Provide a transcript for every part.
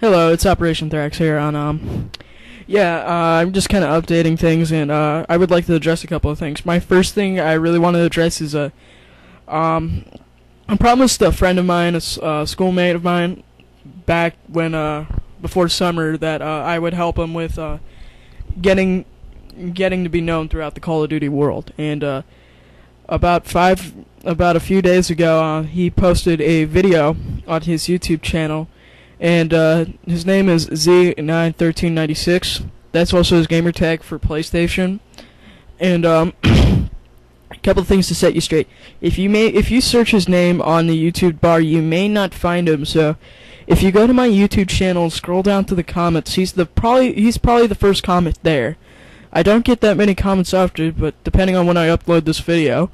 Hello, it's OperationThrax here on, I'm just kind of updating things, and, I would like to address a couple of things. My first thing I really want to address is, I promised a friend of mine, a schoolmate of mine, back when, before summer, that, I would help him with, getting to be known throughout the Call of Duty world, and, about a few days ago, he posted a video on his YouTube channel, and his name is z91396. That's also his gamer tag for PlayStation. And a couple of things to set you straight. If you search his name on the YouTube bar, you may not find him. So if you go to my YouTube channel and scroll down to the comments, he's probably the first comment there. I don't get that many comments after, but depending on when I upload this video,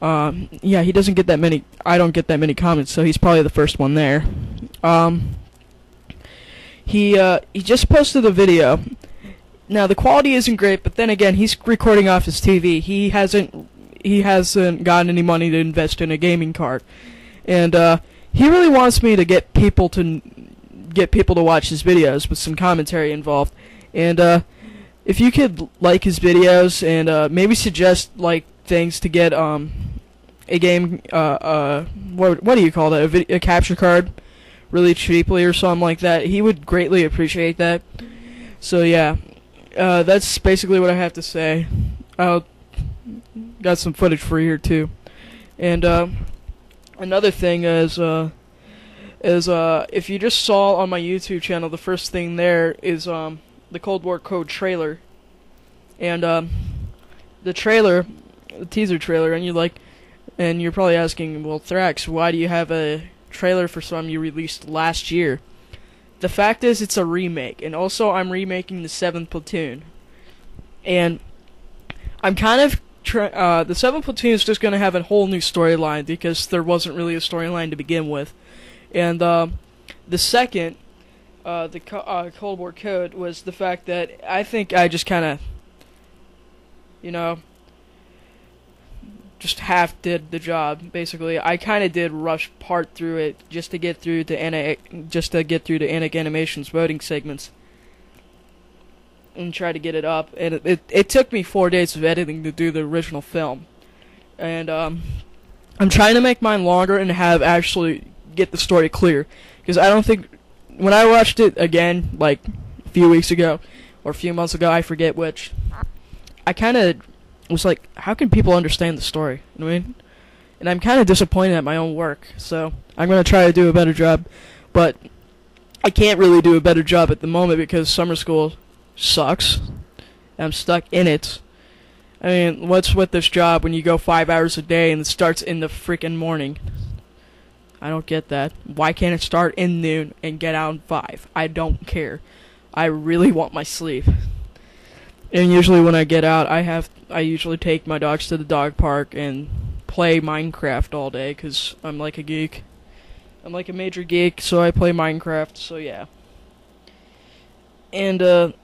yeah, he doesn't get that many. I don't get that many comments, so he's probably the first one there. He just posted a video. Now the quality isn't great, but then again, he's recording off his TV. He hasn't gotten any money to invest in a gaming card, and he really wants me to get people to watch his videos with some commentary involved. And if you could like his videos and maybe suggest like things to get a game what do you call that, a capture card really cheaply or something like that, he would greatly appreciate that. So yeah, that's basically what I have to say. Got some footage for you here too. And another thing is if you just saw on my YouTube channel, the first thing there is the Cold War Code trailer. And the trailer, the teaser trailer, and you're probably asking, well, Thrax, why do you have a trailer for something you released last year? The fact is, it's a remake, and also I'm remaking the 7th Platoon, and I'm kind of the 7th Platoon is just going to have a whole new storyline because there wasn't really a storyline to begin with, and the second, the Cold War Code, was the fact that I think I just kind of, just half did the job. Basically, I kind of did rush part through it just to get through the Anic Animation's voting segments and try to get it up. And it took me 4 days of editing to do the original film. And I'm trying to make mine longer and actually get the story clear, because I don't think, when I watched it again like a few weeks ago or a few months ago, I forget which, I kind of was like, how can people understand the story? You know what I mean? And I'm kind of disappointed at my own work, so I'm going to try to do a better job, but I can't really do a better job at the moment because summer school sucks, and I'm stuck in it. I mean, what's with this job when you go 5 hours a day and it starts in the freaking morning? I don't get that. Why can't it start in noon and get out in 5? I don't care. I really want my sleep. And usually when I get out, I usually take my dogs to the dog park and play Minecraft all day, because I'm like a geek. I'm like a major geek, so I play Minecraft, so yeah. And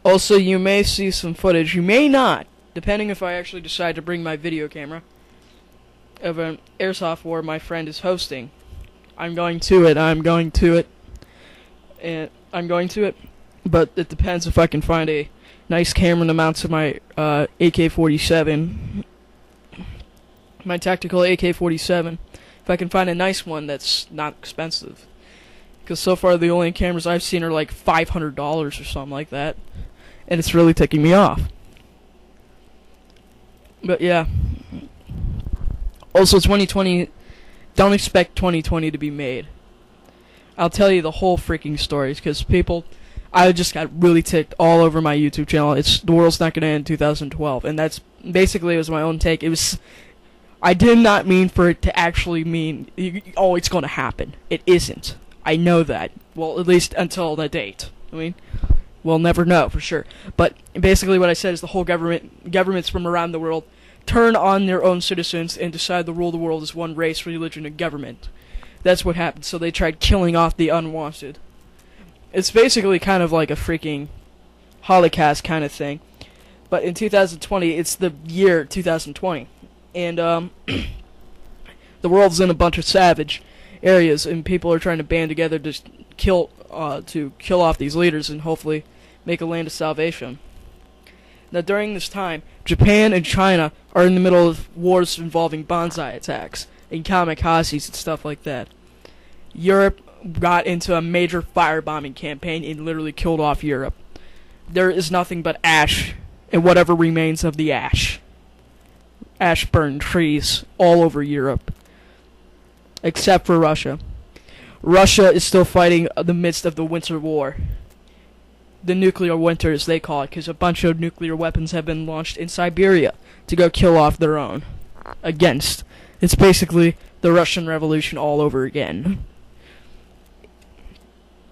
also you may see some footage, you may not, depending if I actually decide to bring my video camera, of an airsoft war my friend is hosting. I'm going to it, but it depends if I can find a nice camera to mount to my AK-47, my tactical AK-47. If I can find a nice one that's not expensive, because so far the only cameras I've seen are like $500 or something like that, and it's really ticking me off. But yeah. Also, 2020, don't expect 2020 to be made. I'll tell you the whole freaking story, because I just got really ticked all over my YouTube channel. The world's not going to end in 2012, and that's basically, it was my own take. I did not mean for it to actually mean, oh, it's going to happen. It isn't. I know that. Well, at least until the date. I mean, we'll never know for sure. But basically what I said is the whole governments from around the world turn on their own citizens and decide to rule the world as one race, religion, and government. That's what happened. So they tried killing off the unwanted. It's basically kind of like a freaking Holocaust kind of thing. But in 2020, it's the year 2020. And the world's in a bunch of savage areas, and people are trying to band together to kill off these leaders and hopefully make a land of salvation. Now, during this time, Japan and China are in the middle of wars involving bonsai attacks and kamikazes and stuff like that. Europe got into a major firebombing campaign and literally killed off Europe. There is nothing but ash and whatever remains of the ash. Ash-burned trees all over Europe. Except for Russia. Russia is still fighting in the midst of the Winter War. The nuclear winter, as they call it, because a bunch of nuclear weapons have been launched in Siberia to go kill off their own. It's basically the Russian Revolution all over again.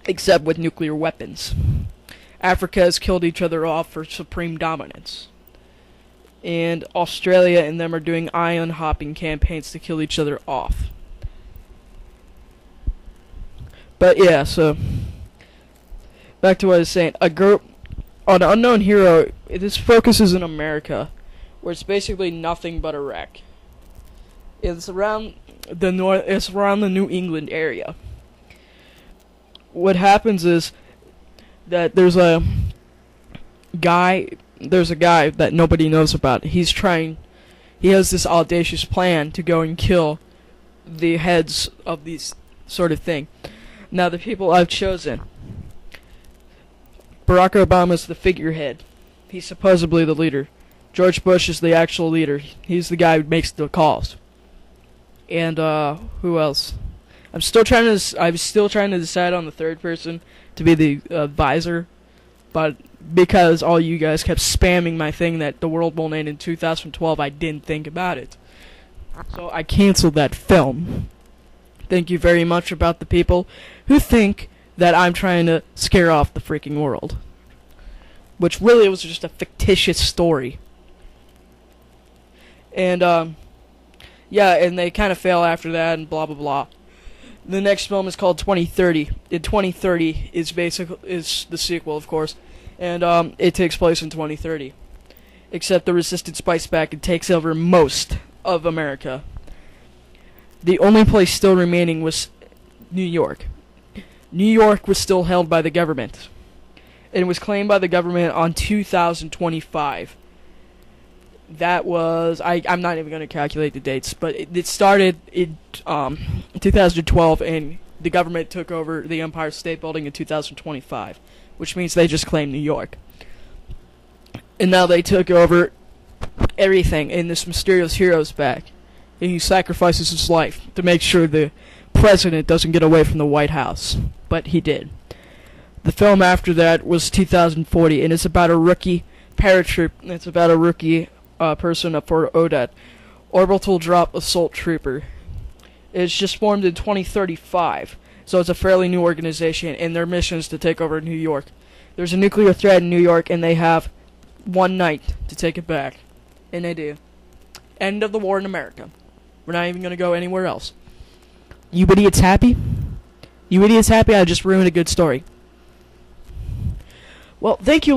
Except with nuclear weapons. Africa has killed each other off for supreme dominance. And Australia and them are doing island hopping campaigns to kill each other off. But yeah, so back to what I was saying. An Unknown Hero, this focuses in America, where it's basically nothing but a wreck. It's around the New England area. What happens is that there's a guy that nobody knows about. He has this audacious plan to go and kill the heads of these sort of thing. Now, the people I've chosen, Barack Obama's the figurehead. He's supposedly the leader. George Bush is the actual leader. He's the guy who makes the calls. And who else? I'm still trying to decide on the third person to be the advisor, but because all you guys kept spamming my thing that the world won't end in 2012, I didn't think about it. So I canceled that film. Thank you very much about the people who think that I'm trying to scare off the freaking world. Which really was just a fictitious story. And, yeah, and they kind of fail after that and blah blah blah. The next film is called 2030. And 2030 is the sequel, of course. And, it takes place in 2030. Except the Resistance bites back and takes over most of America. The only place still remaining was New York. New York was still held by the government. It was claimed by the government on 2025. That was... I'm not even going to calculate the dates, but it started in 2012, and the government took over the Empire State Building in 2025, which means they just claimed New York. And now they took over everything, and this mysterious hero's back. And he sacrifices his life to make sure the president doesn't get away from the White House. But he did. The film after that was 2040, and it's about a rookie paratroop. It's about a rookie person up for ODAT, Orbital Drop Assault Trooper. It's just formed in 2035, so it's a fairly new organization, and their mission is to take over New York. There's a nuclear threat in New York, and they have one night to take it back. And they do. End of the war in America. We're not even going to go anywhere else. You idiots happy? You idiots happy? I just ruined a good story. Well, thanks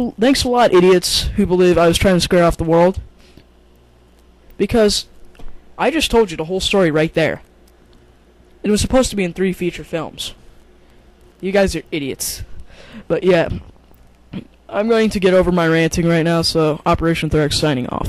a lot, idiots who believe I was trying to scare off the world. Because I just told you the whole story right there. It was supposed to be in 3 feature films. You guys are idiots. But yeah, I'm going to get over my ranting right now, so OperationThrax signing off.